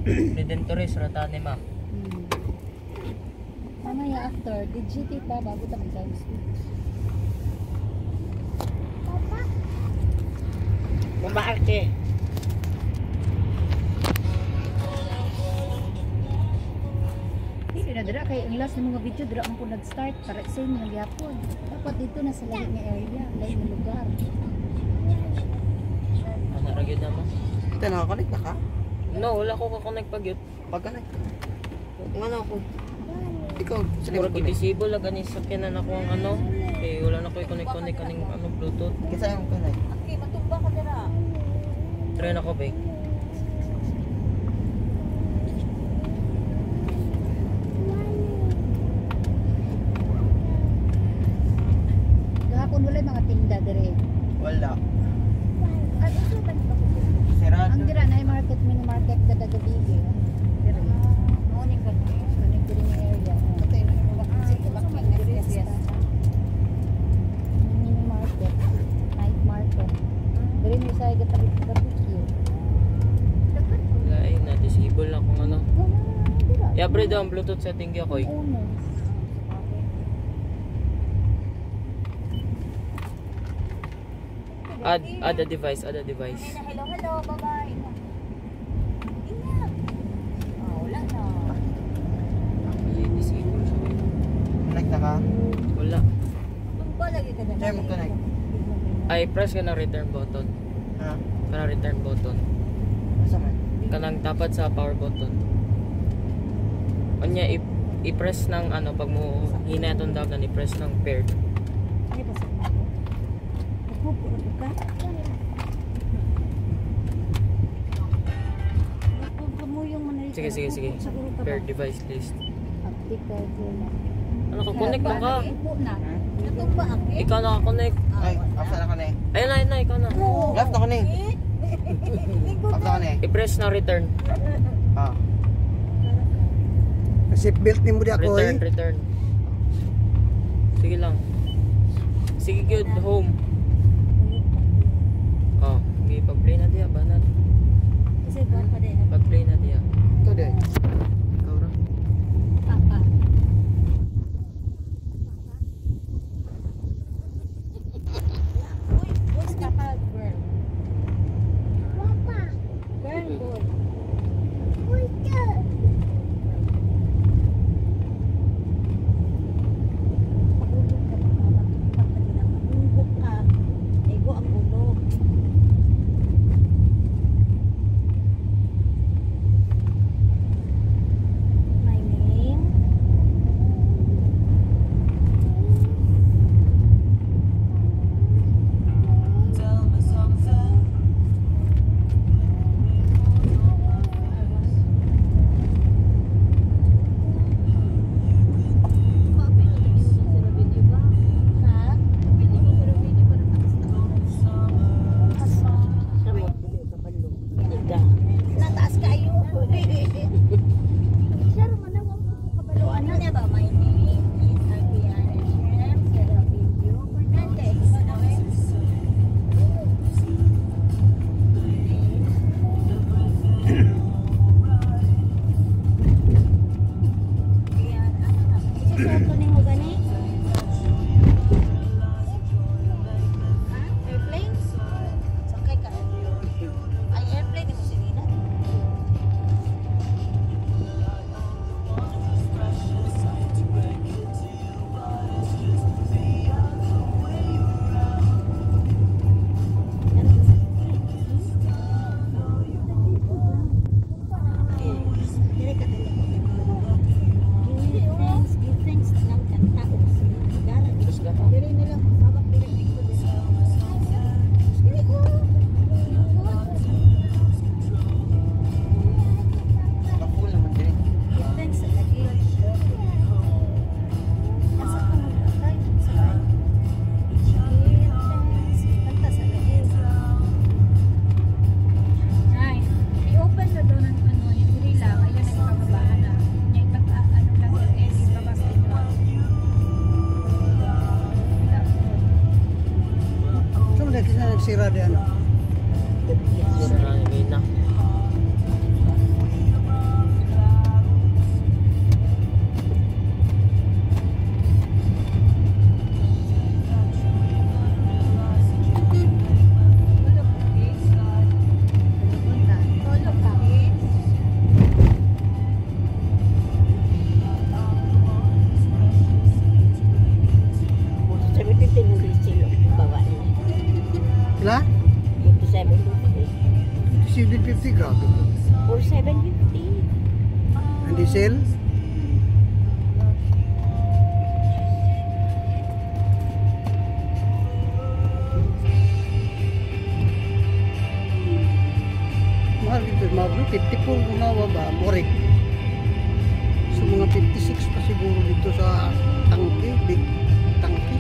Redentores ratane ma. Mamaya after, digit pa bago tayo mag-switch. Papa? Mabaarte. Hindi na dira kay ang last ng mga video dira man po nag-start para same nga gyapon. Dapat dito na sa lahi nga area, lahi nga lugar. Ana ra gyud na mo. Ito nakakonect na ka? No, wala ko ka-connect pag yun. Pag-connect. Ano ako? Ikaw, Siguro i-disable lang ganis sa kinan ako ang ano. Kay wala na ko i-connect kaning ano Bluetooth. Kisa yung connect. Okay, matumba ka dira. Try na ko ba? Gahapon wala mga tinda dire. Wala. Ay, ito ba ito? Sirado. Ang dira na market, mini market kada gabi. Dire. Morning ka. Connect dire nga area. Okay, mini market, night market. Dire ni sa gatabi gabi. Wala eh, na-disable lang kung ano. I-upgrade daw ang Bluetooth setting ko eh. Add a device, add a device. Hello, bye-bye. Wala na. I-disable siya eh. Connect na ka? Wala. Tumba lagi ka na. Try mo connect. Ay, press ka na return button. Ha? Kana return button. Asa man? Kanang tapat sa power button. Anya i-press ng ano pag mo hina itong down na i-press ng paired. Ay, basta ako. Nagpupuro ka? Nagpupuro mo yung manay. Sige. Paired device list. Optical na. Ano ka connect lang ka? Ipo na. Natumba ako. Ikaw naka-connect. Ay, asa na ka na eh. Ayun na, ikaw na. Left na ka na eh. Asa ka na eh. I-press na return. Ha? Seatbelt ni mo di ako eh. Return. Sige lang. Sige good, home. Oh, hindi pag-play na diya, banat. Kasi buwan pa din. Pag-play na diya. Ito di. Ikaw ra. Papa. Uy, kapag burn. Papa. Burn, boy. Uy, Grabe. Or 750. Ang diesel? Mahal dito, mga bro, 54 gumawa ba? Correct. So mga 56 pa siguro dito sa tangke, big tangke.